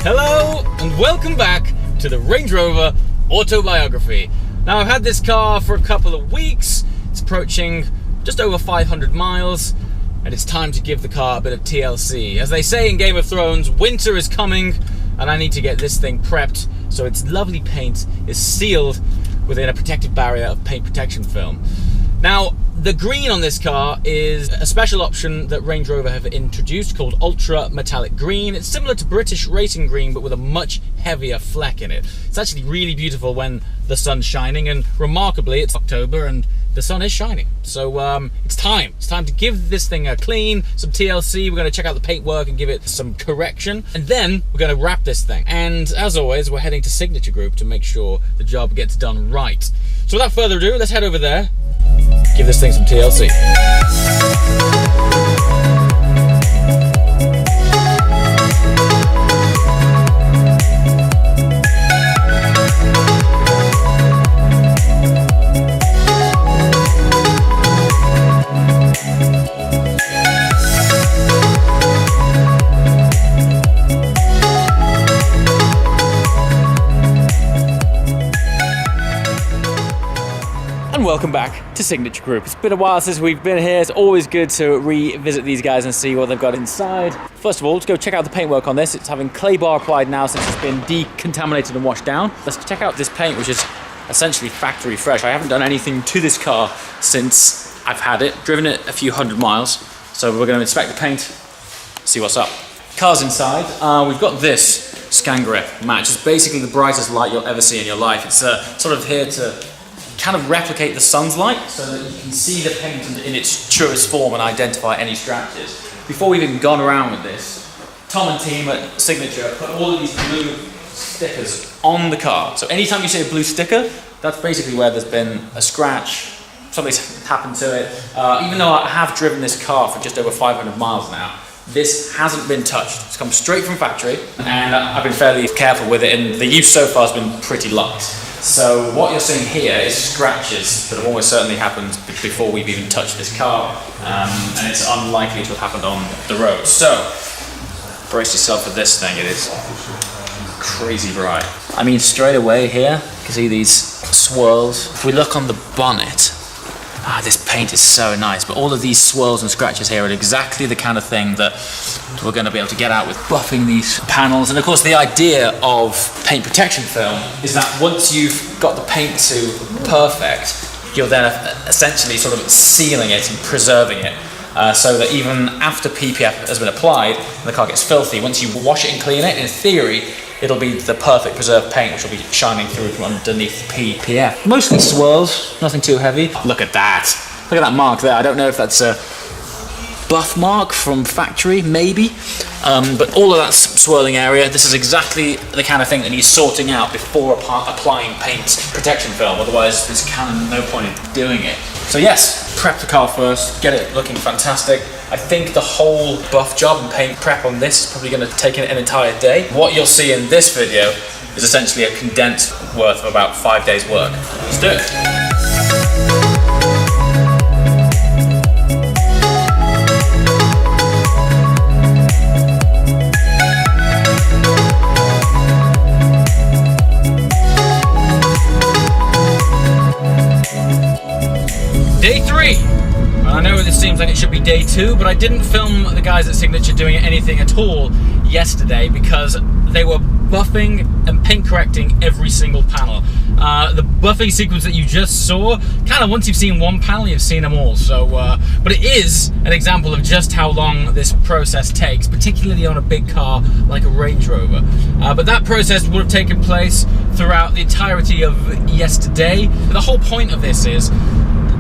Hello and welcome back to the Range Rover autobiography. Now I've had this car for a couple of weeks, it's approaching just over 500 miles and it's time to give the car a bit of TLC. As they say in Game of Thrones, winter is coming and I need to get this thing prepped so its lovely paint is sealed within a protective barrier of paint protection film. Now, the green on this car is a special option that Range Rover have introduced called Ultra Metallic Green. It's similar to British Racing Green, but with a much heavier fleck in it. It's actually really beautiful when the sun's shining, and remarkably, it's October and the sun is shining. So it's time. It's time to give this thing a clean, some TLC. We're going to check out the paintwork and give it some correction. And then we're going to wrap this thing. And as always, we're heading to Signature Group to make sure the job gets done right. So without further ado, let's head over there. Give this thing some TLC. And welcome back to Signature Group. It's been a while since we've been here. It's always good to revisit these guys and see what they've got inside. First of all, let's go check out the paintwork on this. It's having clay bar applied now since it's been decontaminated and washed down. Let's check out this paint, which is essentially factory fresh. I haven't done anything to this car since I've had it, driven it a few hundred miles. So we're going to inspect the paint, see what's up. Car's inside. We've got this Scan Grip matte, which is basically the brightest light you'll ever see in your life. It's sort of here to kind of replicate the sun's light so that you can see the paint in its truest form and identify any scratches. Before we've even gone around with this, Tom and team at Signature put all of these blue stickers on the car. So anytime you see a blue sticker, that's basically where there's been a scratch, something's happened to it. Even though I have driven this car for just over 500 miles now, this hasn't been touched. It's come straight from factory and I've been fairly careful with it, and the use so far has been pretty light. So what you're seeing here is scratches that have almost certainly happened before we've even touched this car, and it's unlikely to have happened on the road. So brace yourself for this thing. It is crazy bright. I mean, straight away here, you can see these swirls. If we look on the bonnet, this paint is so nice, but all of these swirls and scratches here are exactly the kind of thing that we're going to be able to get out with buffing these panels. And of course, the idea of paint protection film is that once you've got the paint to perfect, you're then essentially sort of sealing it and preserving it, so that even after PPF has been applied and the car gets filthy, once you wash it and clean it, in theory, it'll be the perfect preserved paint, which will be shining through from underneath the PPF. Mostly swirls, nothing too heavy. Look at that. Look at that mark there. I don't know if that's a buff mark from factory, maybe. But all of that swirling area, this is exactly the kind of thing that needs sorting out before applying paint protection film. Otherwise, there's kind of no point in doing it. So yes, prep the car first, get it looking fantastic. I think the whole buff job and paint prep on this is probably going to take an entire day. What you'll see in this video is essentially a condensed worth of about 5 days work. Let's do it. Day 3. I know this seems like it should be day 2, but I didn't film the guys at Signature doing anything at all yesterday because they were buffing and paint correcting every single panel. The buffing sequence that you just saw, kind of once you've seen one panel, you've seen them all. So, but it is an example of just how long this process takes, particularly on a big car like a Range Rover. But that process would have taken place throughout the entirety of yesterday. The whole point of this is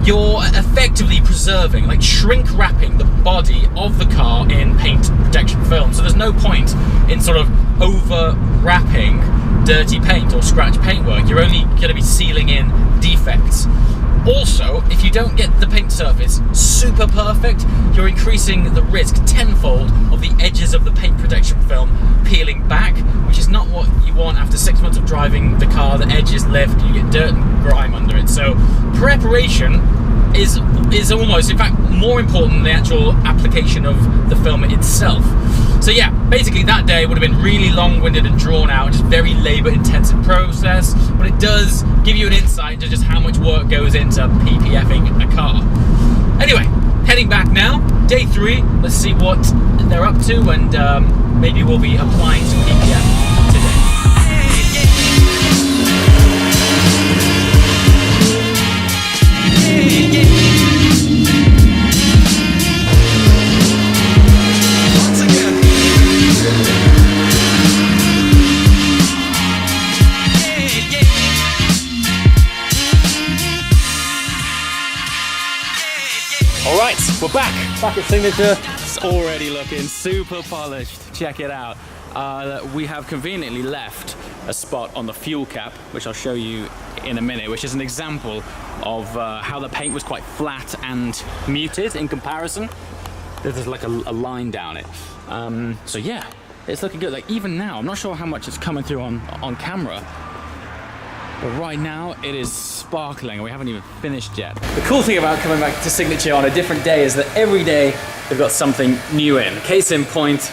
you're effectively preserving, like shrink wrapping the body of the car in paint protection film. So there's no point in sort of over wrapping dirty paint or scratch paintwork. You're only going to be sealing in defects. Also, if you don't get the paint surface super perfect, you're increasing the risk tenfold of the edges of the paint protection film peeling back, which is not what you want after 6 months of driving the car. The edges lift, you get dirt and grime under it. So preparation is almost, in fact, more important than the actual application of the film itself. So yeah, basically that day would have been really long-winded and drawn out, just very labor-intensive process, but it does give you an insight into just how much work goes into PPFing a car. Anyway, heading back now, day 3, let's see what they're up to, and maybe we'll be applying some PPF today. Alright, we're back at Signature. It's already looking super polished. Check it out. We have conveniently left a spot on the fuel cap, which I'll show you in a minute, which is an example of how the paint was quite flat and muted in comparison. There's like a line down it. So yeah, it's looking good. Like even now, I'm not sure how much it's coming through on camera, but right now it is sparkling and we haven't even finished yet. The cool thing about coming back to Signature on a different day is that every day they've got something new in. Case in point,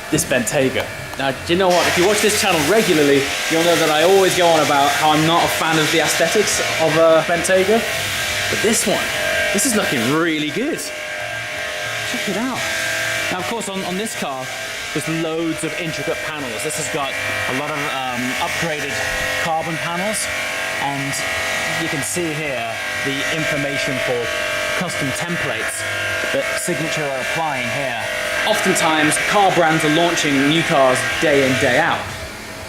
this Bentayga. Now, do you know what? If you watch this channel regularly, you'll know that I always go on about how I'm not a fan of the aesthetics of a Bentayga. But this one, this is looking really good. Check it out. Now, of course, on this car, there's loads of intricate panels. This has got a lot of upgraded carbon panels, and you can see here the information for custom templates that Signature are applying here. Oftentimes, car brands are launching new cars day in, day out,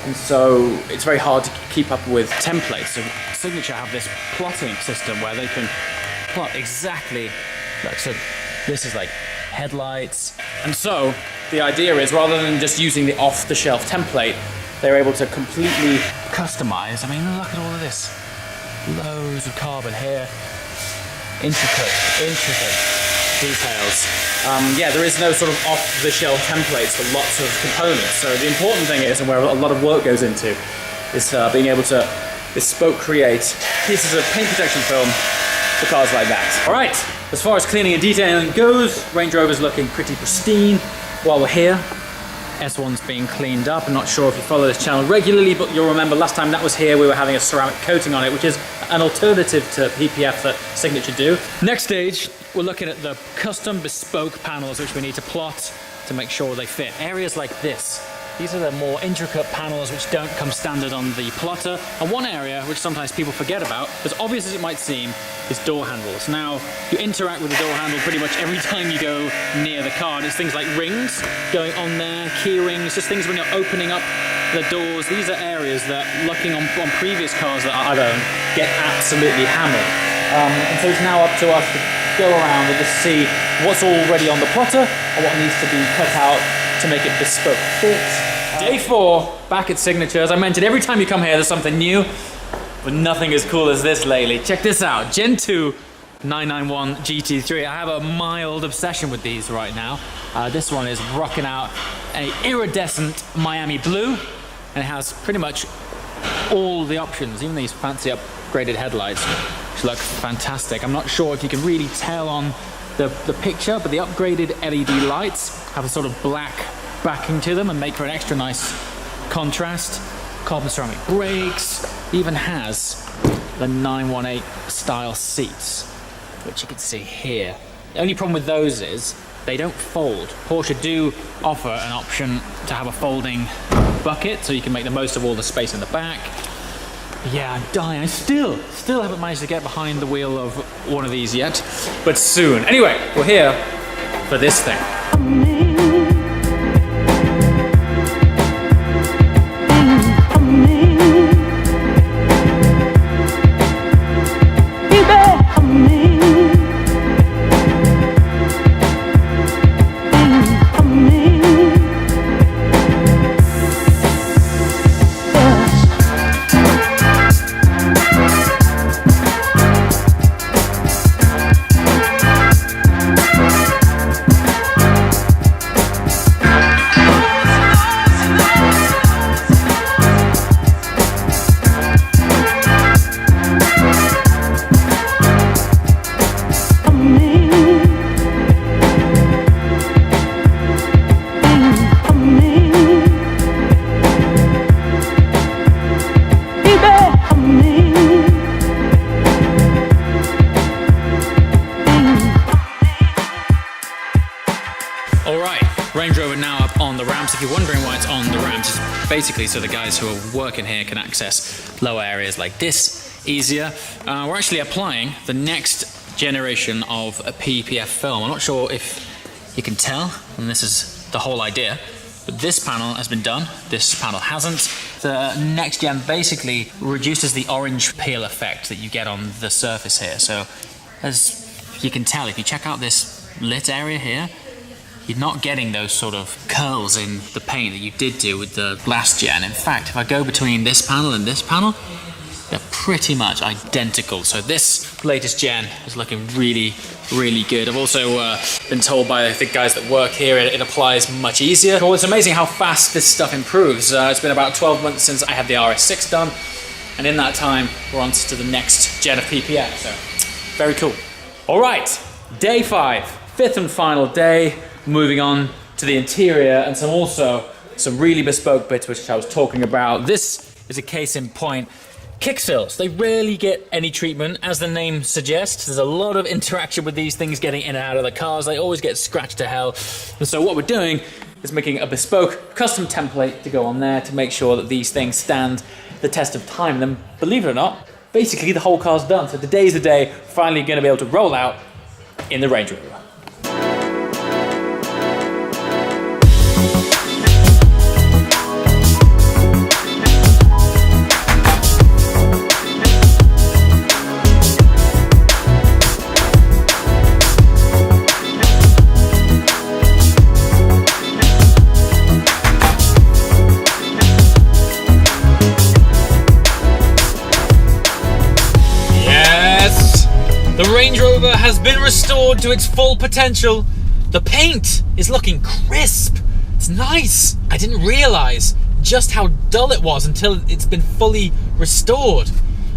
and so it's very hard to keep up with templates. So Signature have this plotting system where they can plot exactly, like, so this is like headlights. And so the idea is, rather than just using the off-the-shelf template, they're able to completely customize. I mean, look at all of this. Loads of carbon here. Intricate details. Yeah, there is no sort of off-the-shelf templates for lots of components. So the important thing is, and where a lot of work goes into, is being able to bespoke create pieces of paint protection film for cars like that. All right, as far as cleaning and detailing goes, Range Rover's looking pretty pristine. While we're here, S1's being cleaned up. I'm not sure if you follow this channel regularly, but you'll remember last time that was here, we were having a ceramic coating on it, which is an alternative to PPF that Signature do. Next stage, we're looking at the custom bespoke panels which we need to plot to make sure they fit. Areas like this. These are the more intricate panels which don't come standard on the plotter. And one area which sometimes people forget about, as obvious as it might seem, is door handles. Now, you interact with the door handle pretty much every time you go near the car. There's things like rings going on there, key rings, just things when you're opening up the doors. These are areas that, looking on previous cars that I've owned, get absolutely hammered. And so it's now up to us to go around and just see what's already on the plotter and what needs to be cut out to make it bespoke fit. Day 4, back at Signature. As I mentioned, every time you come here, there's something new, but nothing as cool as this lately. Check this out, Gen 2 991 GT3. I have a mild obsession with these right now. This one is rocking out an iridescent Miami blue, and it has pretty much all the options, even these fancy upgraded headlights, which look fantastic. I'm not sure if you can really tell on the picture, but the upgraded LED lights have a sort of black backing to them and make for an extra nice contrast. Carbon ceramic brakes, even has the 918 style seats, which you can see here. The only problem with those is they don't fold. Porsche do offer an option to have a folding bucket, so you can make the most of all the space in the back. Yeah, I'm dying. I still haven't managed to get behind the wheel of one of these yet, but soon. Anyway, we're here for this thing. Me Range Rover now up on the ramps. If you're wondering why it's on the ramps, it's basically so the guys who are working here can access lower areas like this easier. We're actually applying the next generation of a PPF film. I'm not sure if you can tell, and this is the whole idea, but this panel has been done, this panel hasn't. The next gen basically reduces the orange peel effect that you get on the surface here. So as you can tell, if you check out this lit area here, you're not getting those sort of curls in the paint that you did do with the last gen. In fact, if I go between this panel and this panel, they're pretty much identical. So this latest gen is looking really, really good. I've also been told by the guys that work here it applies much easier. Well, it's amazing how fast this stuff improves. It's been about 12 months since I had the RS6 done, and in that time, we're on to the next gen of PPF, so very cool. All right, day 5, 5th and final day. Moving on to the interior and some really bespoke bits which I was talking about. This is a case in point. Kick sills, they rarely get any treatment. As the name suggests, there's a lot of interaction with these things getting in and out of the cars. They always get scratched to hell. And so what we're doing is making a bespoke custom template to go on there to make sure that these things stand the test of time. And then, believe it or not, basically the whole car's done. So today's the day, finally going to be able to roll out in the Range Rover. The Range Rover has been restored to its full potential. The paint is looking crisp. It's nice. I didn't realize just how dull it was until it's been fully restored.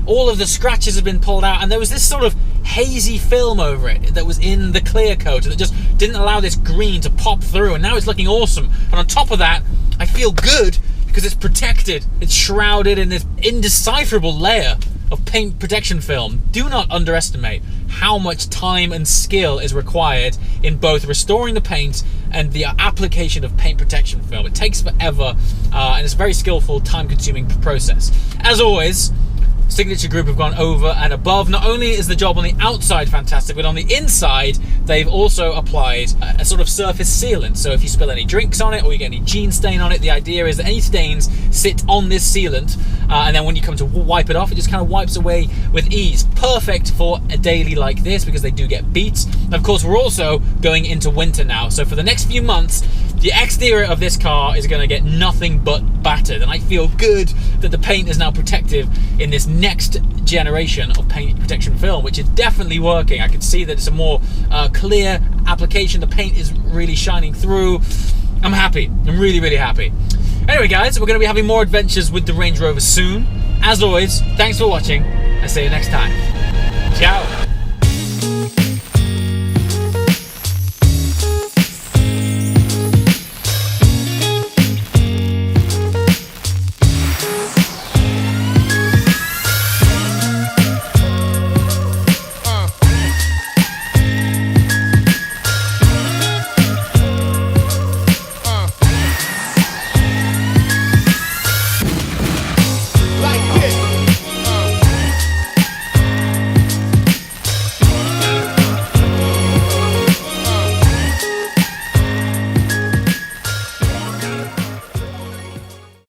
All of the scratches have been pulled out, and there was this sort of hazy film over it that was in the clear coat that just didn't allow this green to pop through, and now it's looking awesome. And on top of that, I feel good because it's protected. It's shrouded in this indecipherable layer of paint protection film. Do not underestimate how much time and skill is required in both restoring the paint and the application of paint protection film. It takes forever, and it's a very skillful, time-consuming process. As always, Signature Group have gone over and above. Not only is the job on the outside fantastic, but on the inside, they've also applied a sort of surface sealant. So if you spill any drinks on it or you get any jean stain on it, the idea is that any stains sit on this sealant, and then when you come to wipe it off, it just kind of wipes away with ease. Perfect for a daily like this because they do get beats. And of course, we're also going into winter now. So for the next few months, the exterior of this car is going to get nothing but battered, and I feel good that the paint is now protective in this next generation of paint protection film, which is definitely working. I can see that it's a more clear application. The paint is really shining through. I'm happy. I'm really, really happy. Anyway, guys, we're going to be having more adventures with the Range Rover soon. As always, thanks for watching. I'll see you next time. Ciao.